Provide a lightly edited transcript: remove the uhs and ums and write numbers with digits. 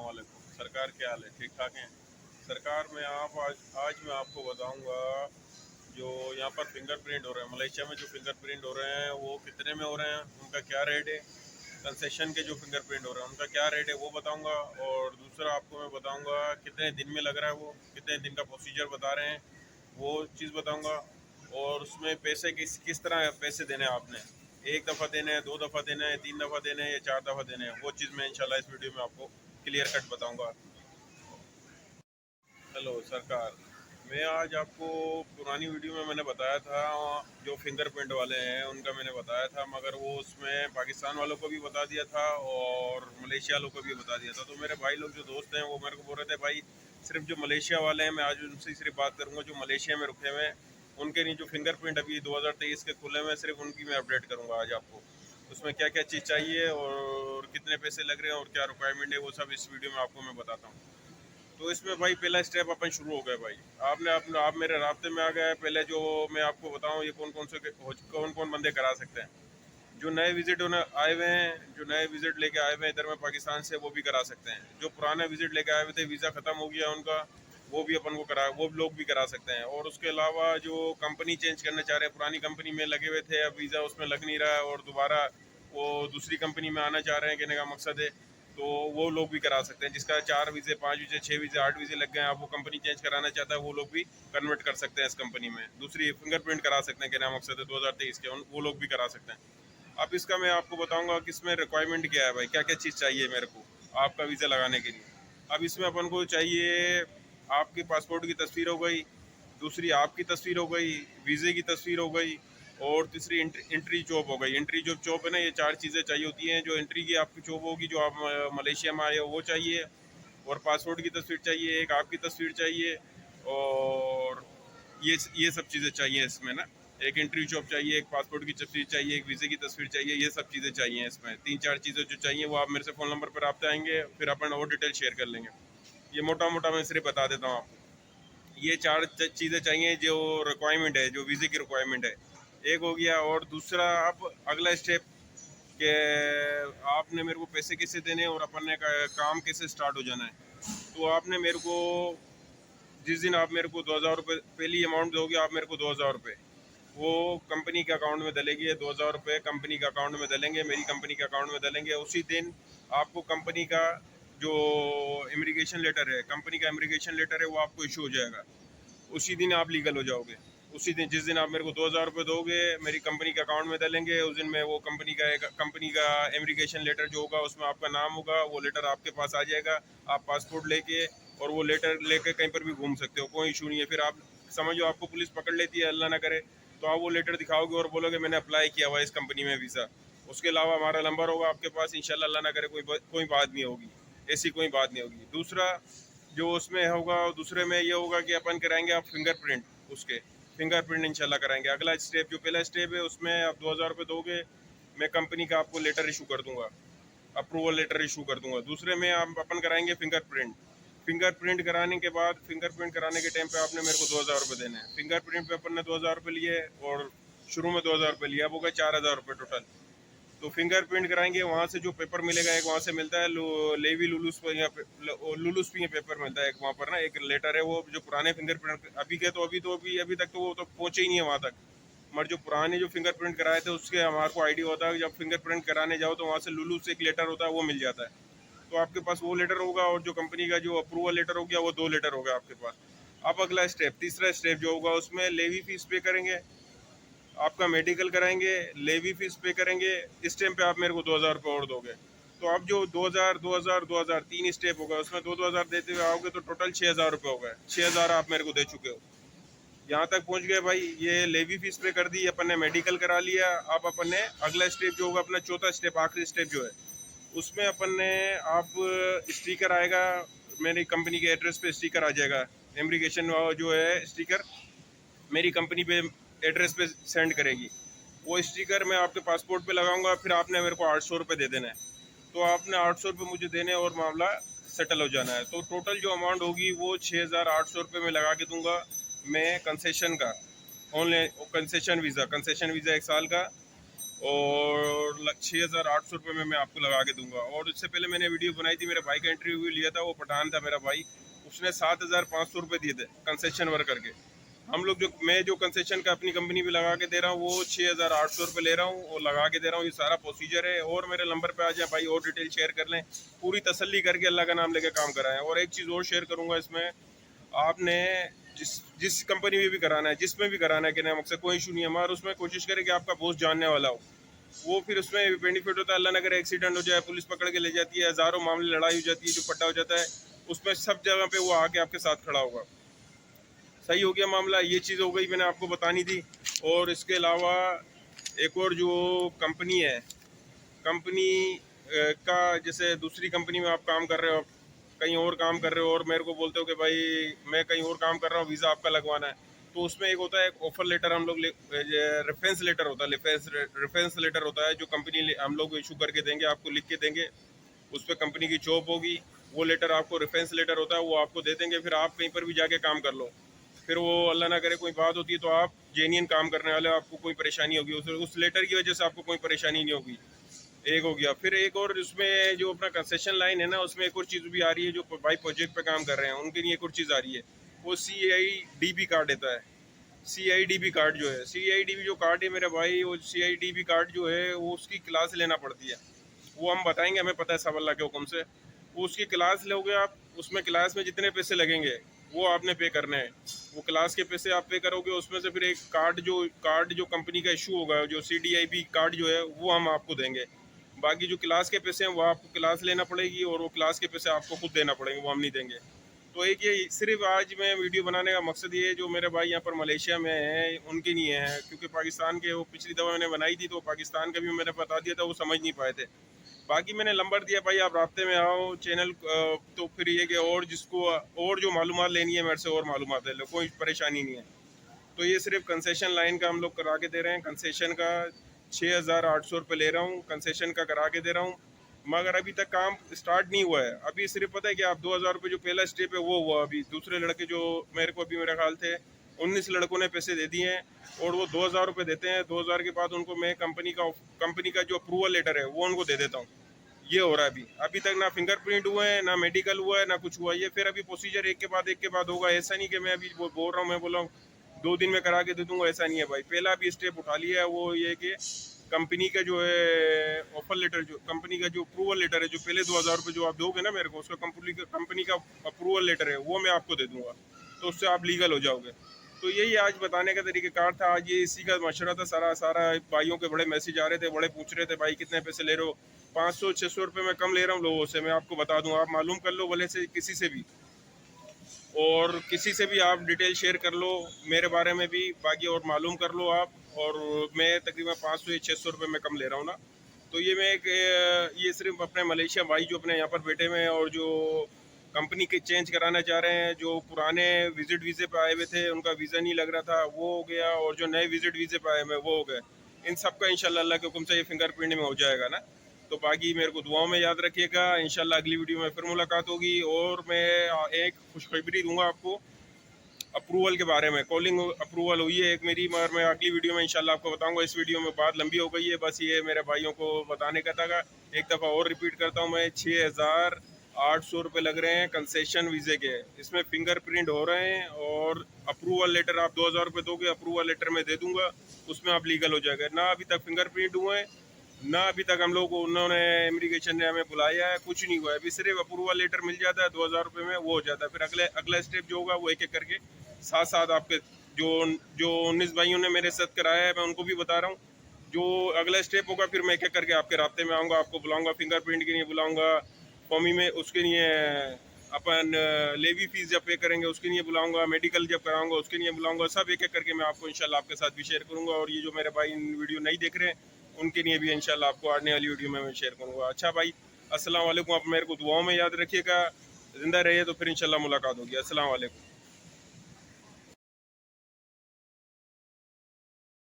अस्सलाम वालेकुम। सरकार क्या हाल है? ठीक ठाक हैं? सरकार में आप आज मैं आपको बताऊंगा जो यहाँ पर फिंगरप्रिंट हो रहे हैं, मलेशिया में जो फिंगरप्रिंट हो रहे हैं वो कितने में हो रहे हैं, उनका क्या रेट है। कंसेशन के जो फिंगरप्रिंट हो रहे हैं उनका क्या रेट है वो बताऊंगा। और दूसरा आपको मैं बताऊंगा कितने दिन में लग रहा है, वो कितने दिन का प्रोसीजर बता रहे हैं वो चीज़ बताऊंगा। और उसमें पैसे किस किस तरह पैसे देने हैं आपने, एक दफ़ा देने हैं, दो दफ़ा देने हैं, तीन दफ़ा देने हैं या चार दफ़ा देने हैं, वो चीज़ मैं इंशाल्लाह इस वीडियो में आपको क्लियर कट बताऊंगा। हेलो सरकार, मैं आज आपको पुरानी वीडियो में मैंने बताया था जो फिंगरप्रिंट वाले हैं उनका मैंने बताया था, मगर वो उसमें पाकिस्तान वालों को भी बता दिया था और मलेशिया वालों को भी बता दिया था। तो मेरे भाई लोग जो दोस्त हैं वो मेरे को बोल रहे थे भाई सिर्फ जो मलेशिया वाले हैं, मैं आज उनसे सिर्फ बात करूँगा जो मलेशिया में रुके हुए हैं, उनके नहीं जो फिंगरप्रिंट अभी 2023 के खुले हुए हैं सिर्फ उनकी मैं अपडेट करूँगा आज आपको। उसमें क्या क्या चीज़ चाहिए और कितने पैसे लग रहे हैं और क्या रिक्वायरमेंट है वो सब इस वीडियो में आपको मैं बताता हूँ। तो इसमें भाई पहला स्टेप अपन शुरू हो गए भाई। आप मेरे रास्ते में आ गए। पहले जो मैं आपको बताऊं ये कौन कौन बंदे करा सकते हैं। जो नए विजिट होने आए हुए हैं, जो नए विजिट लेके आए हुए हैं इधर में पाकिस्तान से, वो भी करा सकते हैं। जो पुराने विजिट लेके आए हुए थे, वीज़ा ख़त्म हो गया उनका, वो भी अपन को करा वो लोग भी करा सकते हैं। और उसके अलावा जो कंपनी चेंज करना चाह रहे हैं, पुरानी कंपनी में लगे हुए थे, अब वीज़ा उसमें लग नहीं रहा है और दोबारा वो दूसरी कंपनी में आना चाह रहे हैं, कहने का मकसद है, तो वो लोग भी करा सकते हैं। जिसका 4 वीज़े, 5 वीज़े, 6 वीज़े, 8 वीज़े लग गए हैं, आप वो कंपनी चेंज कराना चाहता है, वो लोग भी कन्वर्ट कर सकते हैं इस कंपनी में, दूसरी फिंगरप्रिंट करा सकते हैं, कहने का मकसद है 2023 के, वो लोग भी करा सकते हैं। अब इसका मैं आपको बताऊंगा कि इसमें रिक्वायरमेंट क्या है भाई, क्या क्या चीज़ चाहिए मेरे को आपका वीज़ा लगाने के लिए। अब इसमें अपन को चाहिए आपके पासपोर्ट की तस्वीर हो गई, दूसरी आपकी तस्वीर हो गई, वीज़े की तस्वीर हो गई, और तीसरी एंट्री जॉब हो गई। एंट्री जो जॉब है ना, ये 4 चीज़ें चाहिए होती हैं। जो एंट्री की आपकी जॉब होगी, जो आप मलेशिया में आए हो, वो चाहिए। और पासपोर्ट की तस्वीर चाहिए, एक आपकी तस्वीर चाहिए, और ये सब चीज़ें चाहिए इसमें ना। एक एंट्री जॉब चाहिए, एक पासपोर्ट की तस्वीर चाहिए, एक वीज़े की तस्वीर चाहिए, ये सब चीज़ें चाहिए इसमें। 3-4 चीज़ें जो चाहिए वो आप मेरे से फ़ोन नंबर पर आप आएंगे, फिर अपन और डिटेल शेयर कर लेंगे। ये मोटा मोटा मैं सिर्फ बता देता हूँ आपको। ये 4 चीज़ें चाहिए जो रिक्वायरमेंट है, जो वीज़े की रिक्वायरमेंट है, एक हो गया। और दूसरा, अब अगला स्टेप कि आपने मेरे को पैसे कैसे देने हैं और अपन ने काम कैसे स्टार्ट हो जाना है। तो आपने मेरे को जिस दिन आप मेरे को 2000 रुपये पहली अमाउंट दोगे, आप मेरे को 2000 रुपये वो कंपनी के अकाउंट में डलेंगे। 2000 रुपये कंपनी के अकाउंट में डलेंगे, मेरी कंपनी के अकाउंट में डलेंगे। उसी दिन आपको कंपनी का जो इमिग्रेशन लेटर है, कंपनी का इमिग्रेशन लेटर है, वो आपको इशू हो जाएगा। उसी दिन आप लीगल हो जाओगे। उसी दिन, जिस दिन आप मेरे को 2000 रुपये दोगे, मेरी कंपनी के अकाउंट में डलेंगे, उस दिन मैं वो कंपनी का इमिग्रेशन लेटर जो होगा उसमें आपका नाम होगा, वो लेटर आपके पास आ जाएगा। आप पासपोर्ट लेके और वो लेटर लेके कहीं पर भी घूम सकते हो, कोई इशू नहीं है। फिर आप समझो आपको पुलिस पकड़ लेती है, अल्लाह ना करे, तो आप वो लेटर दिखाओगे और बोलोगे मैंने अप्लाई किया हुआ है इस कंपनी में वीज़ा। उसके अलावा हमारा नंबर होगा आपके पास, इंशाल्लाह अल्लाह ना करे कोई बात नहीं होगी, ऐसी कोई बात नहीं होगी। दूसरा जो उसमें होगा, दूसरे में ये होगा कि अपन कराएंगे आप फिंगरप्रिंट, उसके फिंगरप्रिंट इंशाल्लाह कराएंगे। अगला स्टेप, जो पहला स्टेप है, उसमें आप 2000 रुपये दोगे, मैं कंपनी का आपको लेटर इशू कर दूंगा, अप्रूवल लेटर इशू कर दूंगा। दूसरे में आप अपन कराएंगे फिंगरप्रिंट। फिंगरप्रिंट कराने के बाद, फिंगरप्रिंट कराने के टाइम पे आपने मेरे को 2000 रुपये देने हैं। फिंगरप्रिंट पे अपन ने 2000 रुपये लिए और शुरू में 2000 रुपये लिया, अब हो गए 4000 रुपये टोटल। तो फिंगरप्रिंट कराएंगे, वहाँ से जो पेपर मिलेगा, एक वहाँ से मिलता है लेवी लुलूस पर, या लुलूस पे पेपर मिलता है एक, वहाँ पर ना एक लेटर है, वो जो पुराने फिंगरप्रिंट अभी के, तो अभी तक तो वो तो पहुँचे ही नहीं है वहाँ तक। मगर जो पुराने जो फिंगरप्रिंट कराए थे उसके हमारे को आइडिया होता है, जब फिंगरप्रिंट कराने जाओ तो वहाँ से लुलू से एक लेटर होता है, वो मिल जाता है। तो आपके पास वो लेटर होगा, और जो कंपनी का जो अप्रूवल लेटर हो गया, वो 2 लेटर होगा आपके पास। अब अगला स्टेप, तीसरा स्टेप जो होगा, उसमें लेवी फीस पे करेंगे, आपका मेडिकल कराएंगे, लेवी फीस पे करेंगे। इस टाइम पे आप मेरे को 2000 रुपये और दोगे। तो अब जो 2000 3 स्टेप होगा, उसमें 2-2 हज़ार देते हुए आओगे तो टोटल 6000 रुपये हो गए। 6000 आप मेरे को दे चुके हो, यहाँ तक पहुँच गए भाई। ये लेवी फीस पे कर दी, अपन ने मेडिकल करा लिया। अब अपन ने अगला स्टेप जो होगा, अपना चौथा स्टेप, आखिरी स्टेप जो है, उसमें अपन ने आप स्टिकर आएगा, मेरी कंपनी के एड्रेस पे स्टिकर आ जाएगा। इमिग्रेशन जो है स्टिकर मेरी कंपनी पे एड्रेस पे सेंड करेगी। वो स्टिकर मैं आपके पासपोर्ट पे लगाऊंगा, फिर आपने मेरे को 800 रुपये दे देना है। तो आपने 800 रुपये मुझे देने और मामला सेटल हो जाना है। तो टोटल जो अमाउंट होगी वो 6800 रुपये में लगा के दूंगा मैं कंसेशन का, ऑनलाइन कंसेशन वीज़ा 1 साल का। और 6,800 रुपये में मैं आपको लगा के दूंगा। और इससे पहले मैंने वीडियो बनाई थी, मेरे भाई का इंटरव्यू लिया था, वो पठान था मेरा भाई, उसने 7,500 रुपये दिए थे कंसेशन वर्क करके। हम लोग मैं जो कंसेशन का अपनी कंपनी पे लगा के दे रहा हूँ वो 6,800 रुपये ले रहा हूँ और लगा के दे रहा हूँ। ये सारा प्रोसीजर है। और मेरे नंबर पे आ जाए भाई और डिटेल शेयर कर लें, पूरी तसल्ली करके अल्लाह का नाम लेके काम कराएं। और एक चीज़ और शेयर करूँगा इसमें, आपने जिस जिस कंपनी में भी कराना है, जिसमें भी कराना है कि ना, मकसद कोई इशू नहीं है हमारा, उसमें कोशिश करें कि आपका बॉस जानने वाला हो। वो फिर उसमें बेनिफिट होता है, अल्लाह न करे एक्सीडेंट हो जाए, पुलिस पकड़ के ले जाती है, हज़ारों मामले लड़ाई हो जाती है, जो पट्टा हो जाता है उसमें सब जगह पे वो आके आपके साथ खड़ा होगा। सही हो गया मामला, ये चीज़ हो गई, मैंने आपको बतानी थी। और इसके अलावा एक और जो कंपनी है, कंपनी का जैसे दूसरी कंपनी में आप काम कर रहे हो, कहीं और काम कर रहे हो और मेरे को बोलते हो कि भाई मैं कहीं और काम कर रहा हूँ, वीज़ा आपका लगवाना है, तो उसमें एक होता है एक ऑफर लेटर, हम लोग रेफरेंस लेटर होता है, रेफरेंस लेटर होता है जो कंपनी हम लोग इशू करके देंगे, आपको लिख के देंगे, उस पर कंपनी की जॉब होगी, वो लेटर आपको रेफरेंस लेटर होता है, वो आपको दे देंगे। फिर आप कहीं पर भी जाके काम कर लो, फिर वो अल्लाह ना करे कोई बात होती है तो आप जेन्युइन काम करने वाले, आपको कोई परेशानी होगी उस लेटर की वजह से, आपको कोई परेशानी नहीं होगी। एक हो गया। फिर एक और उसमें जो अपना कंसेशन लाइन है ना, उसमें एक और चीज़ भी आ रही है, जो भाई प्रोजेक्ट पे काम कर रहे हैं उनके लिए एक और चीज़ आ रही है, वो CIDB कार्ड देता है। CIDB कार्ड जो है, CIDB जो कार्ड है मेरा भाई, वो CIDB कार्ड जो है वो उसकी क्लास लेना पड़ती है, वो हम बताएंगे, हमें पता है सब अल्लाह के हुक्म से। वो उसकी क्लास लोगे आप, उसमें क्लास में जितने पैसे लगेंगे वो आपने पे करने हैं, वो क्लास के पैसे आप पे करोगे, उसमें से फिर एक कार्ड जो कंपनी का इशू होगा, जो CDIB कार्ड जो है वो हम आपको देंगे। बाकी जो क्लास के पैसे हैं वो आपको क्लास लेना पड़ेगी और वो क्लास के पैसे आपको खुद देना पड़ेंगे, वो हम नहीं देंगे। तो एक ये सिर्फ आज मैं वीडियो बनाने का मकसद ये है, जो मेरे भाई यहाँ पर मलेशिया में हैं उनके नहीं है, क्योंकि पाकिस्तान के वो पिछली दफ़ा मैंने बनाई थी तो पाकिस्तान का भी मैंने बता दिया था, वो समझ नहीं पाए थे। बाकी मैंने नंबर दिया भाई, आप रास्ते में आओ चैनल, तो फिर ये कि और जिसको और जो मालूमात लेनी है मेरे से और मालूमात ले लो, कोई परेशानी नहीं है। तो ये सिर्फ कंसेशन लाइन का हम लोग करा के दे रहे हैं, कंसेशन का 6,800 रुपये ले रहा हूँ, कंसेशन का करा के दे रहा हूँ, मगर अभी तक काम स्टार्ट नहीं हुआ है। अभी सिर्फ पता है कि आप 2,000 रुपये जो पहला स्टेप है वो हुआ, अभी दूसरे लड़के जो मेरे को अभी मेरे ख्याल थे 19 लड़कों ने पैसे दे दिए हैं और वो 2,000 रुपये देते हैं। 2,000 के बाद उनको मैं कंपनी का जो अप्रूवल लेटर है वो उनको दे देता हूँ। ये हो रहा है अभी तक ना फिंगरप्रिंट हुआ है, ना मेडिकल हुआ है, ना कुछ हुआ है। ये फिर अभी प्रोसीजर एक के बाद होगा, ऐसा नहीं कि मैं अभी बोल रहा हूँ, मैं बोला हूँ 2 दिन में करा के दे दूंगा, ऐसा नहीं है भाई। पहला भी स्टेप उठा लिया है, वो ये कि कंपनी का जो है ऑफर लेटर, जो कंपनी का जो अप्रूवल लेटर है, जो पहले 2,000 रुपये जो आप दोगे ना मेरे को, उसका कंपनी का अप्रूवल लेटर है वो मैं आपको दे दूंगा, तो उससे आप लीगल हो जाओगे। तो यही आज बताने का तरीक़ाकार था, आज ये इसी का मशवरा था। सारा भाइयों के बड़े मैसेज आ रहे थे, बड़े पूछ रहे थे भाई कितने पैसे ले रहे हो, 500-600 रुपये मैं कम ले रहा हूँ लोगों से, मैं आपको बता दूँ, आप मालूम कर लो भले से किसी से भी, और किसी से भी आप डिटेल शेयर कर लो मेरे बारे में भी, बाकी और मालूम कर लो आप। और मैं तकरीबन 500 या 600 रुपये में कम ले रहा हूँ ना। तो ये मैं ये सिर्फ अपने मलेशिया भाई जो अपने यहाँ पर बैठे हुए हैं और जो कंपनी के चेंज कराना चाह रहे हैं, जो पुराने विजिट वीज़े पे आए हुए थे उनका वीज़ा नहीं लग रहा था वो हो गया, और जो नए विजिट वीज़े पे आए हुए वो हो गए, इन सब का इंशाल्लाह अल्लाह के हुक्म से ये फिंगरप्रिंट में हो जाएगा ना। तो बाकी मेरे को दुआओं में याद रखिएगा, इंशाल्लाह अगली वीडियो में फिर मुलाकात होगी। और मैं एक खुशखबरी दूंगा आपको अप्रूवल के बारे में, कॉलिंग अप्रूवल हुई है एक मेरी, मगर मैं अगली वीडियो में इंशाल्लाह आपको बताऊंगा। इस वीडियो में बात लंबी हो गई है, बस ये मेरे भाइयों को बताने का था। एक दफ़ा और रिपीट करता हूँ मैं, 6,800 रुपये लग रहे हैं कंसेशन वीज़े के, इसमें फिंगरप्रिंट हो रहे हैं और अप्रूवल लेटर आप 2,000 रुपये दोगे, अप्रूवल लेटर मैं दे दूँगा, उसमें आप लीगल हो जाएगा ना। अभी तक फिंगरप्रिंट हुए हैं ना, अभी तक हम लोग को उन्होंने इमिग्रेशन ने हमें बुलाया है, कुछ नहीं हुआ है। अभी सिर्फ अप्रूवल लेटर मिल जाता है 2,000 रुपये में, वो हो जाता है। फिर अगला स्टेप जो होगा वो एक एक करके साथ साथ आपके जो जो 19 भाइयों ने मेरे साथ कराया है मैं उनको भी बता रहा हूँ। जो अगला स्टेप होगा फिर मैं एक एक करके आपके रास्ते में आऊँगा, आपको बुलाऊँगा, फिंगरप्रिंट के लिए बुलाऊँगा, फॉर्मी में उसके लिए अपन लेवी फीस जब पे करेंगे उसके लिए बुलाऊँगा, मेडिकल जब कराऊँगा उसके लिए बुलाऊँगा, सब एक एक करके मैं आपको इंशाल्लाह आपके साथ भी शेयर करूँगा। और ये जो मेरे भाई वीडियो नहीं देख रहे हैं उनके लिए भी इंशाल्लाह आपको आने वाली वीडियो में मैं शेयर करूँगा। अच्छा भाई, अस्सलाम वालेकुम, आप मेरे को दुआओं में याद रखिएगा, ज़िंदा रहिए तो फिर इंशाल्लाह मुलाकात होगी। अस्सलाम वालेकुम।